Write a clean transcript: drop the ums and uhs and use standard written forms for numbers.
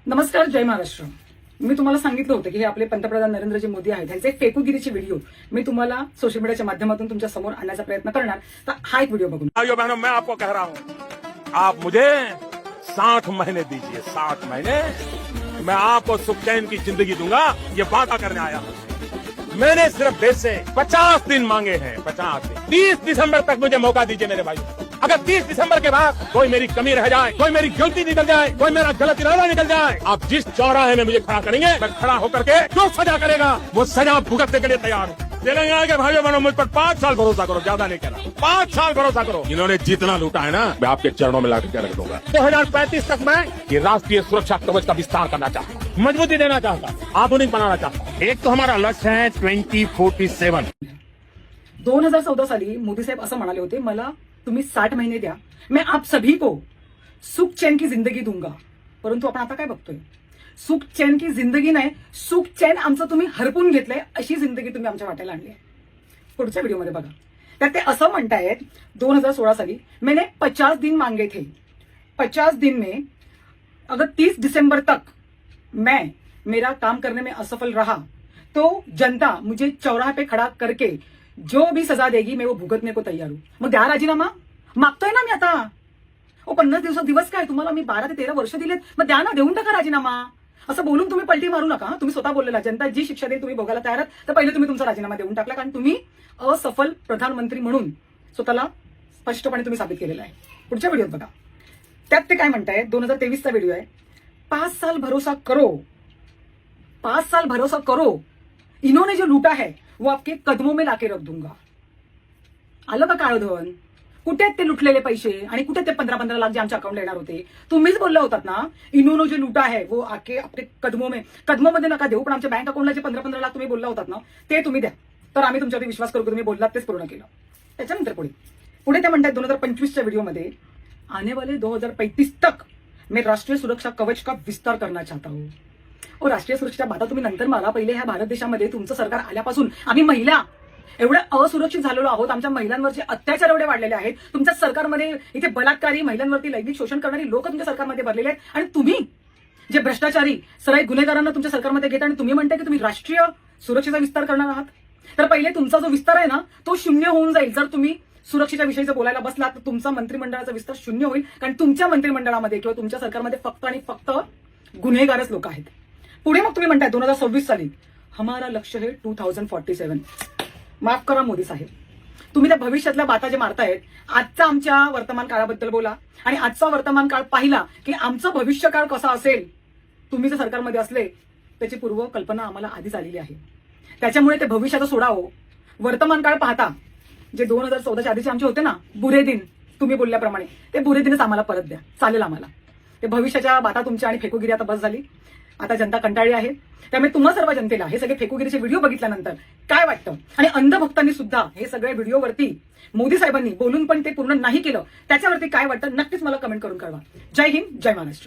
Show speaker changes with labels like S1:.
S1: नमस्कार, जय महाराष्ट्र. मी तुम्हाला सांगितलं होतं की हे आपले पंतप्रधान नरेंद्रजी मोदी आहेत, त्यांचे फेकुगिरीचे व्हिडिओ मी तुम्हाला सोशल मीडियाच्या माध्यमातून तुमच्या समोर आणण्याचा प्रयत्न करणार. तर हा एक व्हिडिओ बघून.
S2: भाइयों बहनों, मैं आपको कह रहा हूं, आप मुझे 60 महीने दीजिए, 60 महीने, मैं आपको सुख चैन की जिंदगी दूंगा. ये वादा करने आया हूं. मैंने सिर्फ देश से 50 दिन मांगे हैं, 50 दिन. 30 दिसंबर तक मुझे मौका दीजिए मेरे भाई. अगर 30 दिसंबर के बाद कोई मेरी कमी रह जाए, कोई मेरी गलती निकल जाए, कोई मेरा गलत इरादा निकल जाए, आप जिस चौराहे में मुझे खड़ा करेंगे, मैं खड़ा होकर के जो सजा करेगा वो सजा भुगतने के लिए तैयार हूँ. तेलंगाना के भाइयों बहनों, मुझ पर 5 साल भरोसा करो, ज्यादा नहीं कहना, 5 साल भरोसा करो. इन्होंने जितना लूटा है ना, मैं आपके चरणों में लाकर के रख दूंगा. 2035 तक मैं ये राष्ट्रीय सुरक्षा कवच का विस्तार करना चाहता हूँ, मजबूती देना चाहता हूँ, आधुनिक बनाना चाहता हूँ. एक तो हमारा लक्ष्य है 2047.
S1: 2014 साली मोदी साहेब असं म्हणाले होते, मला तुम्ही 60 महिने द्या, मैं आप सभी को सुख चैन की जिंदगी दूंगा. परंतु आपण आता काय बघतोय, सुख चैन की जिंदगी नाही, सुख चैन आमचं तुम्ही हरपून घेतलंय, अशी जिंदगी तुम्ही आमच्या वाट्याला आणली आहे. पुढच्या व्हिडिओमध्ये बघा. त्यात ते असं म्हणतायत, 2016 साली मैंने 50 दिन मांगे थे, 50 दिन में अगर 30 दिसंबर तक मैं मेरा काम करने में असफल रहा तो जनता मुझे चौराहे पे खड़ा करके जो भी सजा देगी मैं वो भुगतने को तैयार हूं. मग द्या राजीनामा, मागतोय ना मी आता. 50 दिवस काय, तुम्हाला मी 12 ते 13 वर्ष दिलेत, मग द्या ना, देऊन टाका राजीनामा. असं बोलून तुम्ही पलटी मारू नका. तुम्ही स्वतः बोललेला, जनता जी शिक्षा देईल तुम्ही भोगायला तयार आहात, तर पहिले तुम्ही तुमचा राजीनामा देऊन टाकला, कारण तुम्ही असफल प्रधानमंत्री म्हणून स्वतःला स्पष्टपणे तुम्ही साबित केलेलं आहे. पुढच्या व्हिडिओत बघा. त्यात ते काय म्हणतायत, 2023 चा व्हिडिओ आहे. 5 साल भरोसा करो, 5 साल भरोसा करो, इन्होंने जो लूटा है वो आपके कदमों में लाके रख दूंगा. आलं का काळं धन? कुठे ते लुटलेले पैसे आणि कुठे ते 15-15 लाख जे आमच्या अकाउंटला येणार होते? तुम्हीच बोलला होतात ना, इन्होंने जो लूटा है वो आके आपके कदमोमध्ये नका देऊ, पण आमच्या बँक अकाउंटला जे 15-15 लाख तुम्ही बोलला होतात ना, ते तुम्ही द्या, तर आम्ही तुमच्यावरती विश्वास करू. तुम्ही बोललात तेच पूर्ण केलं. त्याच्यानंतर पुढे ते म्हणतात 2025च्या व्हिडिओमध्ये, आने वाले 2035 तक मैं राष्ट्रीय सुरक्षा कवच का विस्तार करना चाहता हूँ. राष्ट्रीय सुरक्षा बाता तुम्ही नंतर मला, पहिले ह्या भारत देशामध्ये तुमचं सरकार आल्यापासून आम्ही महिला एवढ्या असुरक्षित झालेलो आहोत. आमच्या महिलांवरचे अत्याचार एवढे वाढलेले आहेत. तुमच्या सरकारमध्ये इथे बलात्कारी, महिलांवरती लैंगिक शोषण करणारी लोक तुमच्या सरकारमध्ये भरलेले आहेत, आणि तुम्ही जे भ्रष्टाचारी सराईत गुन्हेगारांना तुमच्या सरकारमध्ये घेता आणि तुम्ही म्हणताय की तुम्ही राष्ट्रीय सुरक्षेचा विस्तार करणार आहात. तर पहिले तुमचा जो विस्तार आहे ना, तो शून्य होऊन जाईल. जर तुम्ही सुरक्षेच्या विषयीचं बोलायला बसलात तर तुमचा मंत्रिमंडळाचा विस्तार शून्य होईल, कारण तुमच्या मंत्रिमंडळामध्ये किंवा तुमच्या सरकारमध्ये फक्त आणि फक्त गुन्हेगारच लोक आहेत. पुढे मग तुम्ही म्हणताय 2026 साली हमारा लक्ष्य है 2047. माफ करा मोदी साहेब, तुम्ही त्या भविष्यातल्या बाता जे मारतायत, आजचा आमच्या वर्तमान काळाबद्दल बोला, आणि आजचा वर्तमान काळ पाहिला की आमचा भविष्य काळ कसा असेल. तुम्ही जर सरकारमध्ये असले त्याची पूर्व कल्पना आम्हाला आधीच आलेली आहे. त्याच्यामुळे ते भविष्याचं सोडावं. वर्तमान काळ पाहता जे 2014च्या आधीचे आमचे होते ना बुरे दिन, तुम्ही बोलल्याप्रमाणे ते बुरे दिनच आम्हाला परत द्या, चालेल आम्हाला. ते भविष्याच्या बाता तुमच्या आणि फेकुगिरी आता बस झाली. आता जनता कंटाळली आहे. त्यामुळे तुम्हा सर्व जनतेला हे सगळे फेकुगिरीचे व्हिडिओ बघितल्यानंतर काय वाटतं, आणि अंधभक्तांनी सुद्धा हे सगळे व्हिडिओवरती मोदी साहेबांनी बोलून पण ते पूर्ण नाही केलं, त्याच्यावरती काय वाटतं नक्कीच मला कमेंट करून कळवा. जय हिंद, जय महाराष्ट्र.